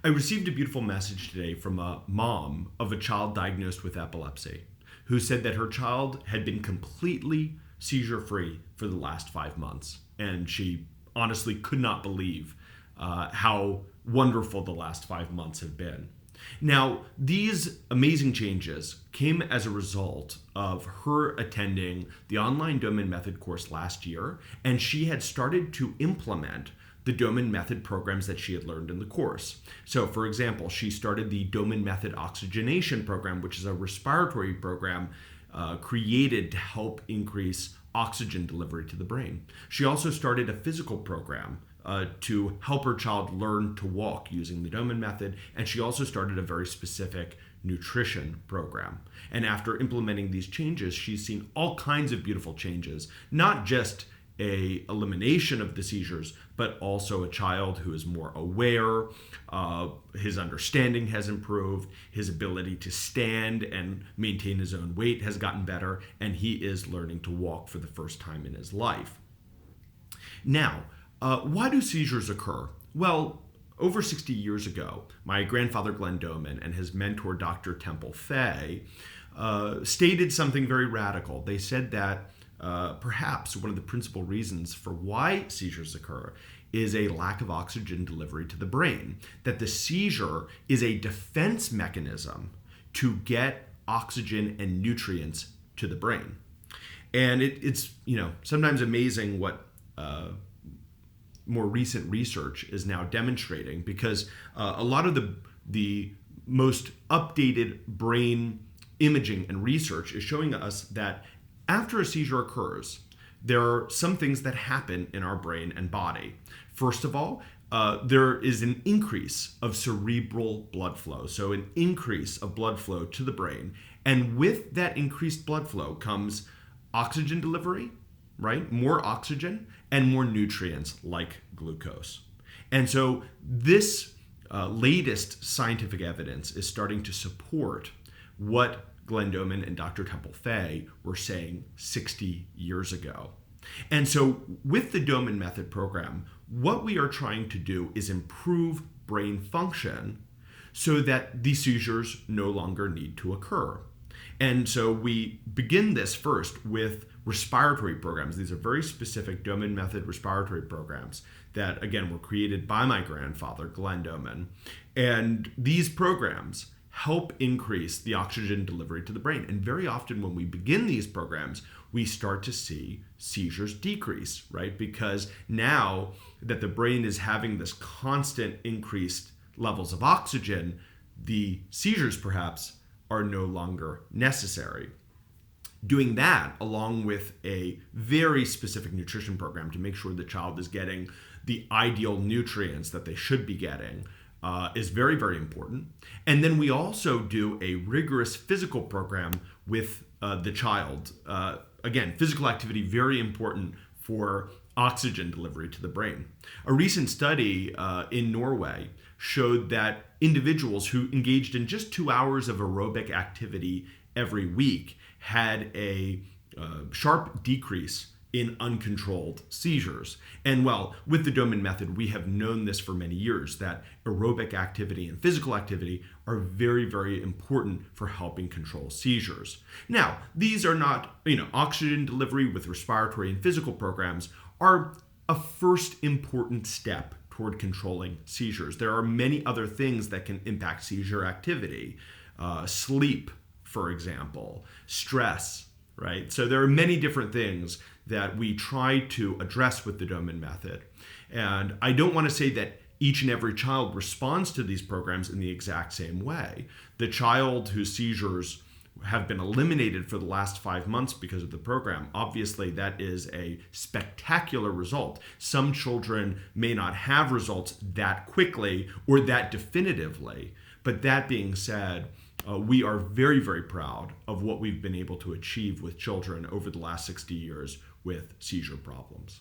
I received a beautiful message today from a mom of a child diagnosed with epilepsy who said that her child had been completely seizure-free for the last 5 months. And she honestly could not believe how wonderful the last 5 months have been. Now, these amazing changes came as a result of her attending the online Doman Method course last year, and she had started to implement the Doman Method programs that she had learned in the course. So, for example, she started the Doman Method Oxygenation program, which is a respiratory program created to help increase oxygen delivery to the brain. She also started a physical program to help her child learn to walk using the Doman Method, and she also started a very specific nutrition program. And after implementing these changes, she's seen all kinds of beautiful changes, not just a elimination of the seizures, but also a child who is more aware, his understanding has improved, his ability to stand and maintain his own weight has gotten better, and he is learning to walk for the first time in his life. Now, why do seizures occur? Well, over 60 years ago, my grandfather Glenn Doman and his mentor Dr. Temple Fay stated something very radical. They said that perhaps one of the principal reasons for why seizures occur is a lack of oxygen delivery to the brain, that the seizure is a defense mechanism to get oxygen and nutrients to the brain. And it's sometimes amazing what more recent research is now demonstrating, because a lot of the most updated brain imaging and research is showing us that after a seizure occurs, there are some things that happen in our brain and body. First of all, there is an increase of cerebral blood flow, so an increase of blood flow to the brain. And with that increased blood flow comes oxygen delivery, right? More oxygen and more nutrients like glucose. And so this latest scientific evidence is starting to support what Glenn Doman and Dr. Temple Fay were saying 60 years ago. And so with the Doman Method program, what we are trying to do is improve brain function so that these seizures no longer need to occur. And so we begin this first with respiratory programs. These are very specific Doman Method respiratory programs that, again, were created by my grandfather, Glenn Doman. And these programs help increase the oxygen delivery to the brain. And very often when we begin these programs, we start to see seizures decrease, right? Because now that the brain is having this constant increased levels of oxygen, the seizures perhaps are no longer necessary. Doing that along with a very specific nutrition program to make sure the child is getting the ideal nutrients that they should be getting is very, very important. And then we also do a rigorous physical program with the child. Again, physical activity, very important for oxygen delivery to the brain. A recent study in Norway showed that individuals who engaged in just 2 hours of aerobic activity every week had a sharp decrease in uncontrolled seizures. And well, with the Doman Method, we have known this for many years, that aerobic activity and physical activity are very, very important for helping control seizures. Now, these are not, oxygen delivery with respiratory and physical programs are a first important step toward controlling seizures. There are many other things that can impact seizure activity. Sleep, for example, stress, right? So there are many different things that we try to address with the Doman Method. And I don't want to say that each and every child responds to these programs in the exact same way. The child whose seizures have been eliminated for the last 5 months because of the program, obviously that is a spectacular result. Some children may not have results that quickly or that definitively. But that being said, we are very, very proud of what we've been able to achieve with children over the last 60 years with seizure problems.